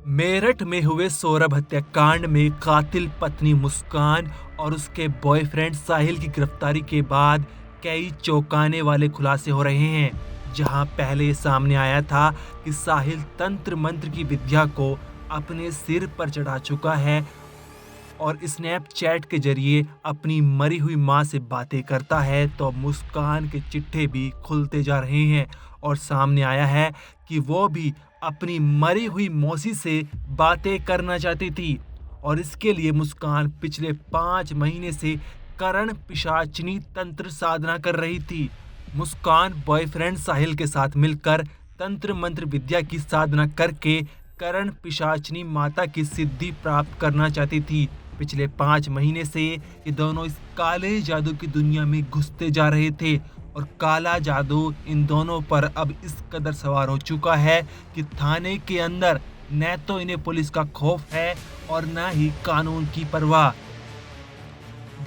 मेरठ में हुए सौरभ हत्याकांड में कातिल पत्नी मुस्कान और उसके बॉयफ्रेंड साहिल की गिरफ्तारी के बाद कई चौंकाने वाले खुलासे हो रहे हैं। जहां पहले ये सामने आया था कि साहिल तंत्र मंत्र की विद्या को अपने सिर पर चढ़ा चुका है और स्नैपचैट के जरिए अपनी मरी हुई मां से बातें करता है, तो अब मुस्कान के चिट्ठे भी खुलते जा रहे हैं और सामने आया है कि वो भी अपनी मरी हुई मौसी से बातें करना चाहती थी और इसके लिए मुस्कान पिछले 5 महीने से करण पिशाचिनी तंत्र साधना कर रही थी। मुस्कान बॉयफ्रेंड साहिल के साथ मिलकर तंत्र मंत्र विद्या की साधना करके करण पिशाचिनी माता की सिद्धि प्राप्त करना चाहती थी। पिछले 5 महीने से ये दोनों इस काले जादू की दुनिया में घुसते जा रहे थे और काला जादू इन दोनों पर अब इस कदर सवार हो चुका है कि थाने के अंदर न तो इन्हें पुलिस का खौफ है और न ही कानून की परवाह।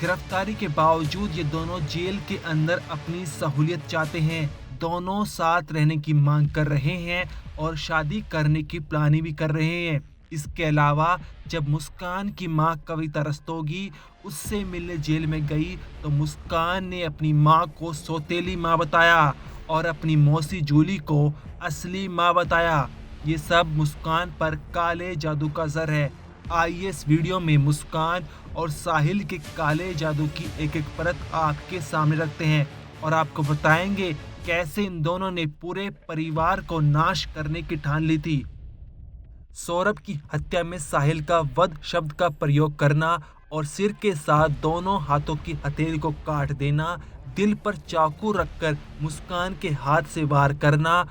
गिरफ्तारी के बावजूद ये दोनों जेल के अंदर अपनी सहूलियत चाहते हैं। दोनों साथ रहने की मांग कर रहे हैं और शादी करने की प्लानिंग भी कर रहे हैं। इसके अलावा जब मुस्कान की मां कविता रस्तोगी उससे मिलने जेल में गई तो मुस्कान ने अपनी मां को सौतेली मां बताया और अपनी मौसी जूली को असली मां बताया। ये सब मुस्कान पर काले जादू का असर है। आइए इस वीडियो में मुस्कान और साहिल के काले जादू की एक एक परत आपके सामने रखते हैं और आपको बताएंगे कैसे इन दोनों ने पूरे परिवार को नाश करने की ठान ली थी। सौरभ की हत्या में साहिल का वध शब्द का प्रयोग करना और सिर के साथ दोनों हाथों की हथेली को काट देना, दिल पर चाकू रखकर मुस्कान के हाथ से वार करना,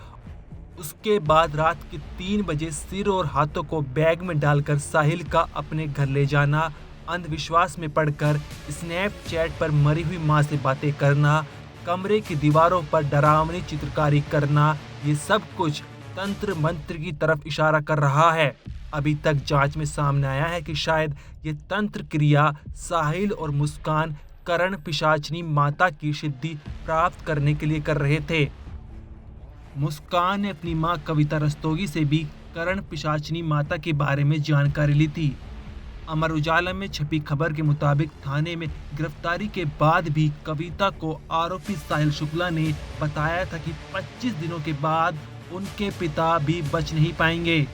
उसके बाद रात के 3 बजे सिर और हाथों को बैग में डालकर साहिल का अपने घर ले जाना, अंधविश्वास में पड़कर स्नैपचैट पर मरी हुई मां से बातें करना, कमरे की दीवारों पर डरावनी चित्रकारी करना, ये सब कुछ तंत्र मंत्र की तरफ इशारा कर रहा है। अभी तक जांच में सामने आया है कि शायद ये तंत्र क्रिया साहिल और मुस्कान करण पिशाचिनी माता की सिद्धि प्राप्त करने के लिए कर रहे थे। मुस्कान ने अपनी मां कविता रस्तोगी से भी करण पिशाचिनी माता के बारे में जानकारी ली थी। अमर उजाला में छपी खबर के मुताबिक थाने में गिरफ्तारी के बाद भी कविता को आरोपी साहिल शुक्ला ने बताया था कि 25 दिनों के बाद उनके पिता भी बच नहीं पाएंगे।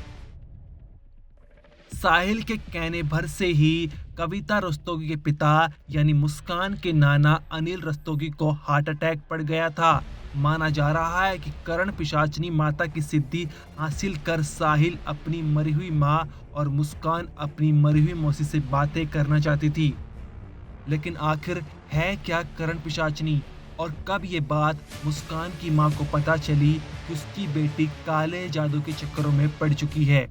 साहिल के कहने भर से ही कविता रस्तोगी के पिता यानी मुस्कान के नाना अनिल रस्तोगी को हार्ट अटैक पड़ गया था। माना जा रहा है कि करण पिशाचिनी माता की सिद्धि हासिल कर साहिल अपनी मरी हुई मां और मुस्कान अपनी मरी हुई मौसी से बातें करना चाहती थी। लेकिन आखिर है क्या करण पिशाचिनी और कब ये बात मुस्कान की मां को पता चली कि उसकी बेटी काले जादू के चक्करों में पड़ चुकी है।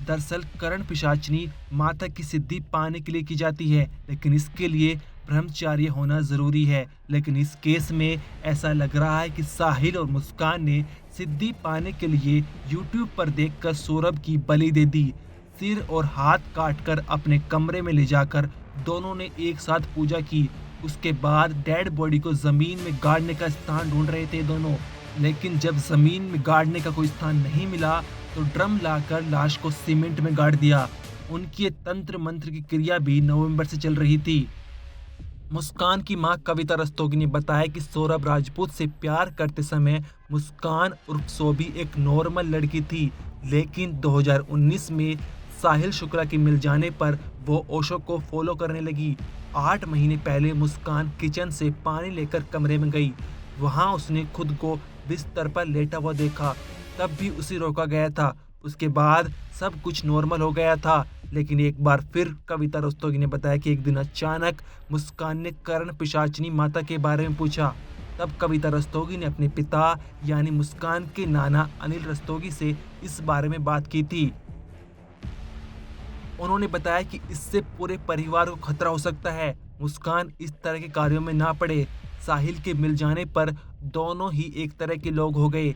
दरअसल करण पिशाचिनी माता की सिद्धि पाने के लिए की जाती है, लेकिन इसके लिए ब्रह्मचार्य होना जरूरी है। लेकिन इस केस में ऐसा लग रहा है कि साहिल और मुस्कान ने सिद्धि पाने के लिए यूट्यूब पर देखकर सौरभ की बलि दे दी। सिर और हाथ काटकर अपने कमरे में ले जाकर दोनों ने एक साथ पूजा की। उसके बाद डेड बॉडी को जमीन में गाड़ने का स्थान ढूंढ रहे थे दोनों, लेकिन जब जमीन में गाड़ने का कोई स्थान नहीं मिला तो ड्रम लाकर लाश को सीमेंट में गाड़ दिया। उनकी ये तंत्र मंत्र की क्रिया भी नवंबर से चल रही थी। मुस्कान की मां कविता रस्तोगी ने बताया कि सौरभ राजपूत से प्यार करते समय मुस्कान उर्फ सोबी एक नॉर्मल लड़की थी, लेकिन 2019 में साहिल शुक्ला के मिल जाने पर वो ओशो को फॉलो करने लगी। 8 महीने पहले मुस्कान किचन से पानी लेकर कमरे में गई। वहां उसने खुद को बिस्तर पर लेटा हुआ देखा, तब भी उसे रोका गया था। उसके बाद सब कुछ नॉर्मल हो गया था, लेकिन एक बार फिर कविता रस्तोगी ने बताया कि एक दिन अचानक मुस्कान ने करण पिशाचिनी माता के बारे में पूछा। तब कविता रस्तोगी ने अपने पिता यानी मुस्कान के नाना अनिल रस्तोगी से इस बारे में बात की थी। उन्होंने बताया कि इससे पूरे परिवार को खतरा हो सकता है। मुस्कान इस तरह के कार्यों में ना पड़े। साहिल के मिल जाने पर दोनों ही एक तरह के लोग हो गए।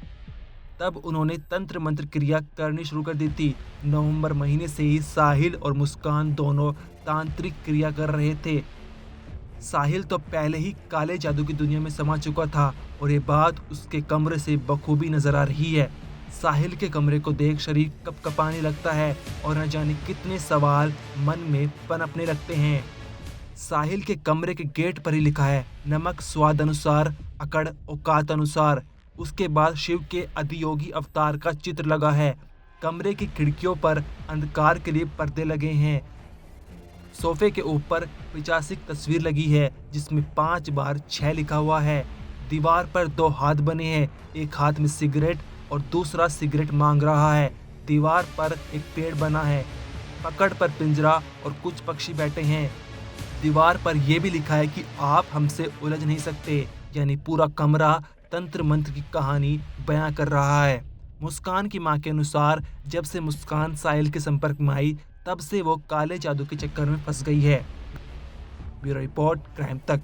तब उन्होंने तंत्र मंत्र क्रिया करनी शुरू कर दी थी। नवंबर महीने से ही साहिल और मुस्कान दोनों तांत्रिक क्रिया कर रहे थे। साहिल तो पहले ही काले जादू की दुनिया में समा चुका था और ये बात उसके कमरे से बखूबी नजर आ रही है। साहिल के कमरे को देख शरीर कपकपाने लगता है और न जाने कितने सवाल मन में पनपने लगते हैं। साहिल के कमरे के गेट पर ही लिखा है, नमक स्वाद अनुसार, अकड़ औकात अनुसार। उसके बाद शिव के अधियोगी अवतार का चित्र लगा है। कमरे की खिड़कियों पर अंधकार के लिए पर्दे लगे हैं। सोफे के ऊपर पिचासी की तस्वीर लगी है जिसमें 5 बार 6 लिखा हुआ है। दीवार पर 2 हाथ बने हैं, एक हाथ में सिगरेट और दूसरा सिगरेट मांग रहा है। दीवार पर एक पेड़ बना है, पकड़ पर पिंजरा और कुछ पक्षी बैठे हैं। दीवार पर यह भी लिखा है कि आप हमसे उलझ नहीं सकते, यानी पूरा कमरा तंत्र मंत्र की कहानी बयां कर रहा है। मुस्कान की मां के अनुसार जब से मुस्कान साहिल के संपर्क में आई तब से वो काले जादू के चक्कर में फंस गई है। ब्यूरो रिपोर्ट, क्राइम तक।